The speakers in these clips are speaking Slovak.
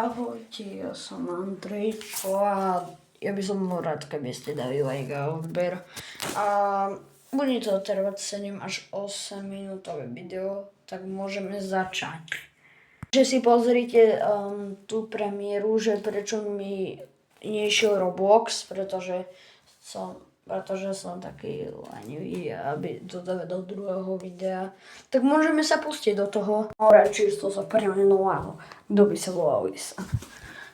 Ahojte, ja som Andrejko a ja by som bol rád, keby ste dali like a odber. A bude to trvať 7 až 8 minútové video, tak môžeme začať. Že si pozrite tú premiéru, že prečo mi nešiel Roblox, pretože som taký lenivý, aby to dal do druhého videa. Tak môžeme sa pustiť do toho. Čisto sa premenoval. Kto by sa volal Lisa.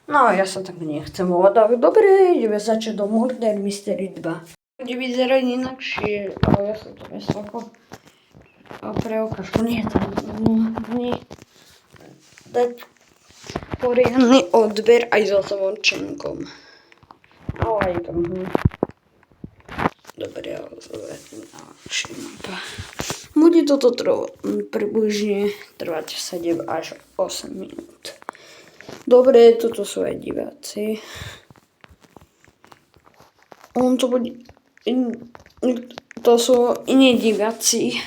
No, ja sa tak nechcem volať. Tak dobre, ideme začať do Murder Mystery 2. Bude vyzerať inakšie, ale ja som to myslel ako preukážku. Nie, dať poriadny odber aj so zvončenkom. Ale aj to. Dobre, ale bude toto približne trvať 7 až 8 minút. Dobre, toto sú aj diváci. To sú iní diváci.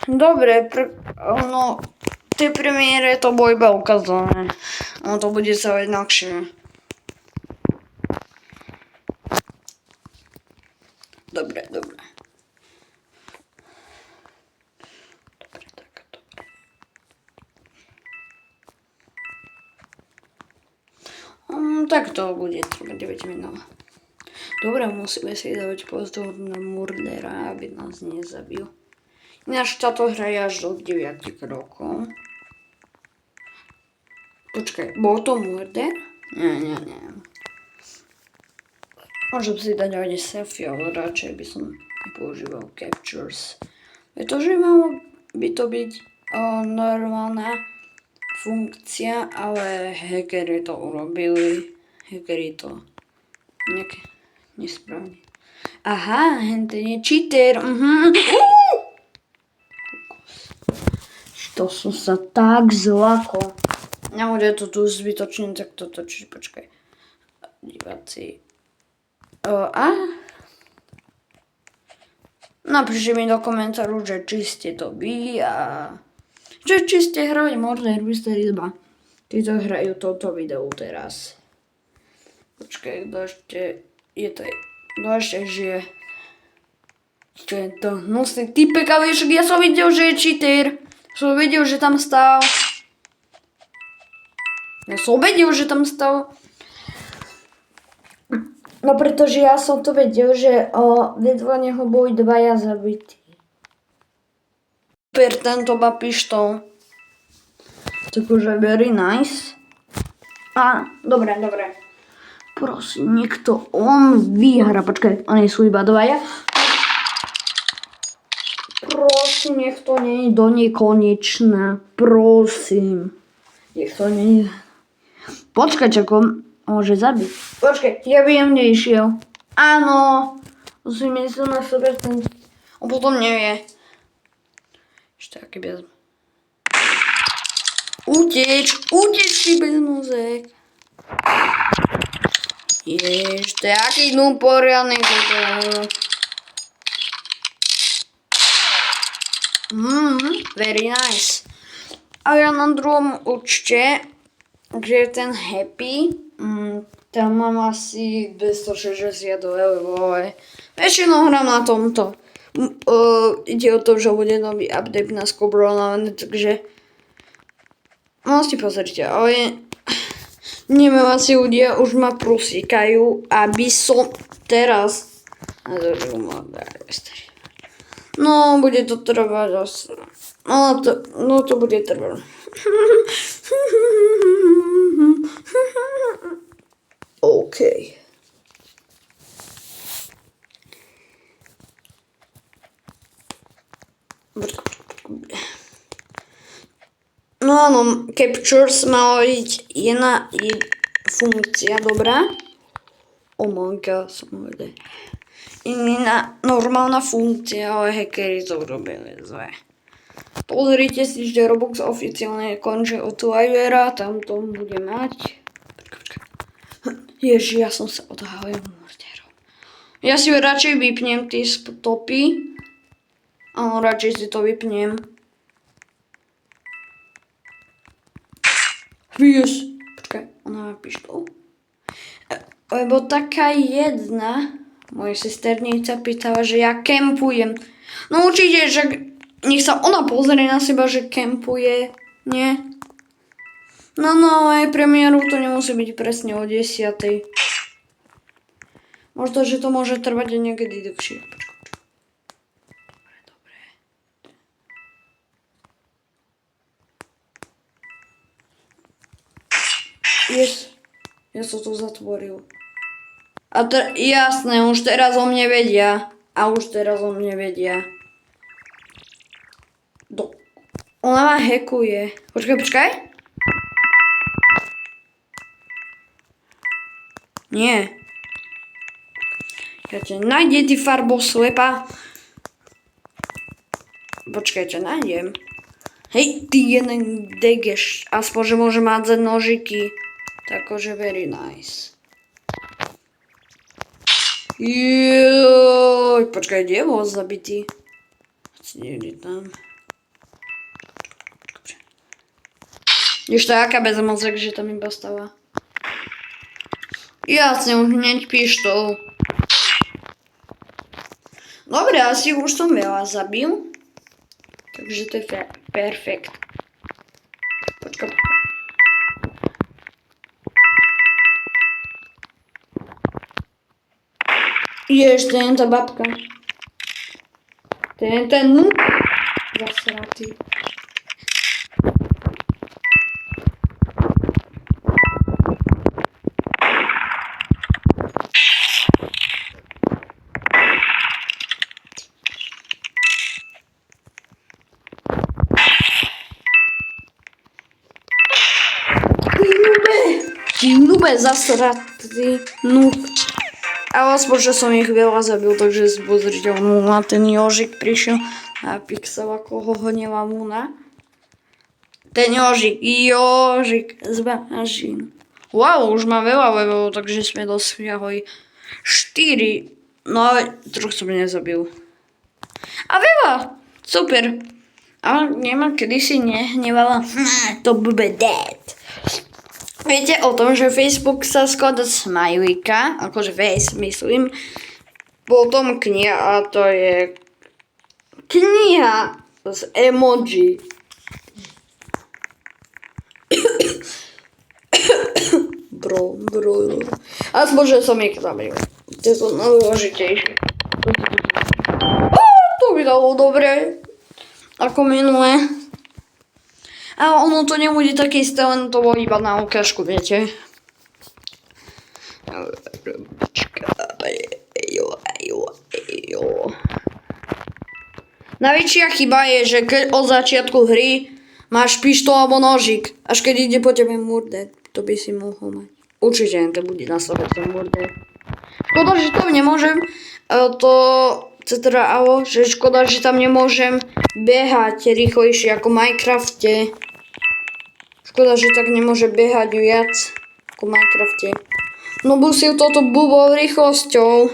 Dobre, v tej premiére to bolo iba ukázané. To bude sa inakšie. Dobre. Tak to bude trvať 9 minút. Dobre, musíme si dávať pozor na murdera, aby nás nezabil. Ináč táto hra je až do 9 rokov. Počkaj, bol to murder? Nie. Môžem si dať aj selfie, ale radšej by som používal captures. Pretože malo by to byť normálna funkcia, ale hackeri to urobili. Hackeri to nesprávne. Aha, ten je cheater. To som sa tak zlakol. Nebude to tu zbytočne takto točiť. Počkaj. Diváci. Napíšte mi do komentáru, že či ste to vy a že či ste hrali Murder Mystery 2. Títo hrajú toto video teraz. Počkaj, kto ešte žije? Čo je to? Nosný typek, ale ja som videl, že je cheater. Som vedel, že tam stál. No pretože ja som to vedel, že vedľa neho boli dvaja zabití. Super, tento má pištol. Takže very nice. Dobre. Prosím, niekto vyhra. Počkaj, oni sú iba dvaja. Prosím, nech to nie je do nekonečna. Prosím. Nech to nie je. Počkaj, čakom. Môže zabiť. Počkaj, ja by jem nešiel. Áno. Musím myslieť na sebe ten. On potom nevie. Ešte aký bez. Uteč si bez mozek. Ešte aký dnú poriadny toto. Very nice. A ja na druhom účte, kde je ten happy, tam mám asi 260 €. Väčšinou hrám na tomto. Ide o to, že bude nový update na Skobronované, takže si pozrite, ale neviem, asi ľudia už ma prosíkajú, aby som teraz no, bude to trvať asi. No to bude trvať. OK. No áno, captures malo byť jedna funkcia, dobrá. Oh my god, som vedel. Iná normálna funkcia, ale hackeri to urobili zle. Pozrite si, že Roblox oficiálne končí od Livera, tam to bude mať. Ježi, ja som sa odhalil murderov. Ja si radšej vypnem tie stopy. Áno, radšej si to vypnem. Yes. Počkaj, ona má pištol. Lebo taká jedna moja sesternica pýtala, že ja kempujem. No určite, že nech sa ona pozrie na seba, že kempuje. Nie? No, aj premiéru to nemusí byť presne o 10:00. Možno, že to môže trvať aj niekedy dlhšie. Dobre. Yes. Ja som to zatvoril. A jasné, už teraz o mne vedia. Ona ma hackuje. Počkaj. Nie. Ja ťa nájde, ty farbo slepa. Počkaj, ťa nájdem. Hej, ty jeden degeš. Aspoň, že môže mať nožiky. Takže very nice. Joj, počkaj, kde je bol zabitý? Niekde tam. Ešte aká bezmozek, že tam iba stáva. Jasne, už hneď pištol. Dobre, asi už som veľa zabil. Takže to je perfekt. Počkaj. Ešte jen tá babka. Ten noob. Zasratý. Ty nube zasratý noob. Ale aspoň, že som ich veľa zabil, takže pozrite, na ten jožik prišiel a pixel, ako ho hnevá múna. Ten jožik z bažín. Wow, už mám veľa levelov, takže sme dosiahli 4. No ale troch som nezabil. A veľa, super. Ale nemám, kedy si nehnevala. To bude dead. Viete o tom, že Facebook sa skladá z smajlíka, akože face myslím, potom kniha a to je kniha z emoji. Bro. Aspoň, že som ich zabil. To sú najdôležitejšie. To by dalo dobre, ako minulé. A ono to nebude také isté, len to bolo iba na ukážku, viete. Najväčšia chyba je, že keď od začiatku hry máš pištol alebo nožik, až keď ide po tebe murder, to by si mohol mať. Určite to bude na sebe ten murder. Škoda, že tam nemôžem škoda, že tam nemôžem behať rýchlejšie ako v Minecrafte. Škoda, že tak nemôže behať viac ako v Minecrafte. No busil toto bubol rýchlosťou.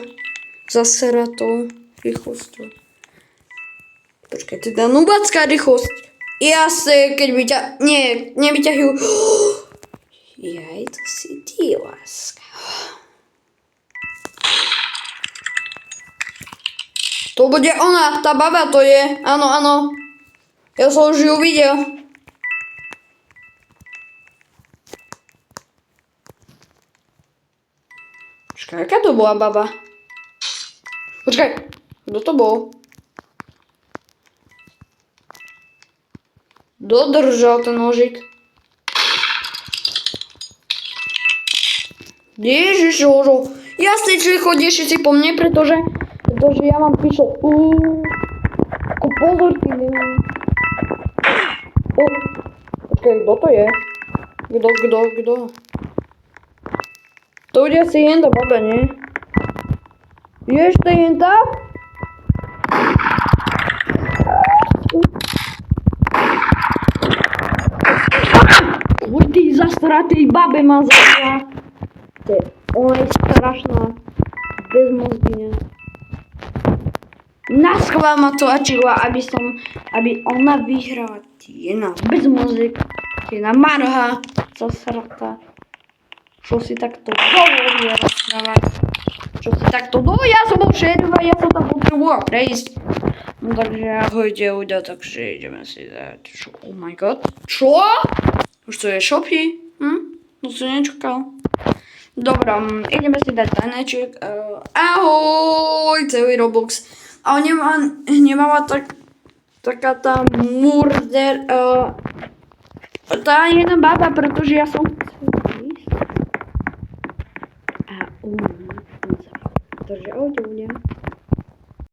Zaseratou rýchlosťou. Počkaj, teda nubacká rýchlosť. Jasne, keď by ťa... Nie, nevyťahujú. Jaj, to si ty, láska. To bude ona, tá baba to je. Áno. Ja som už ju videl. Počkaj, aká to bola baba? Počkaj, kto to bol? Dodržal ten nožik. Ježišožo. Jasne, či chodíš si po mne, pretože ja mám pišol. Ako pozor, ty neviem. Počkaj, kto to je? Kto? To bude asi jenda baba, nie? Je ešte jenda? Kurde, zastratej babe ma zabila. Ona je strašná. Bez mozgyňa. Naschvál ma tlačila, aby ona vyhrala. Tiena bez mozek. Tiena marha. zasrata. Čo si takto dovolí rozprávať? Čo si takto ja som bol šerifom, ja som tam potreboval prejsť. No takže ahojte ľudia, takže ideme si dať. Oh my god. Čo? Už to je shopy? To som nečakal. Dobre, ideme si dať taneček. Ahoj, celý Roblox. A nemala taká tá murder... tá jedna baba, pretože ja som chcel ísť. A takže ahojte ľudia.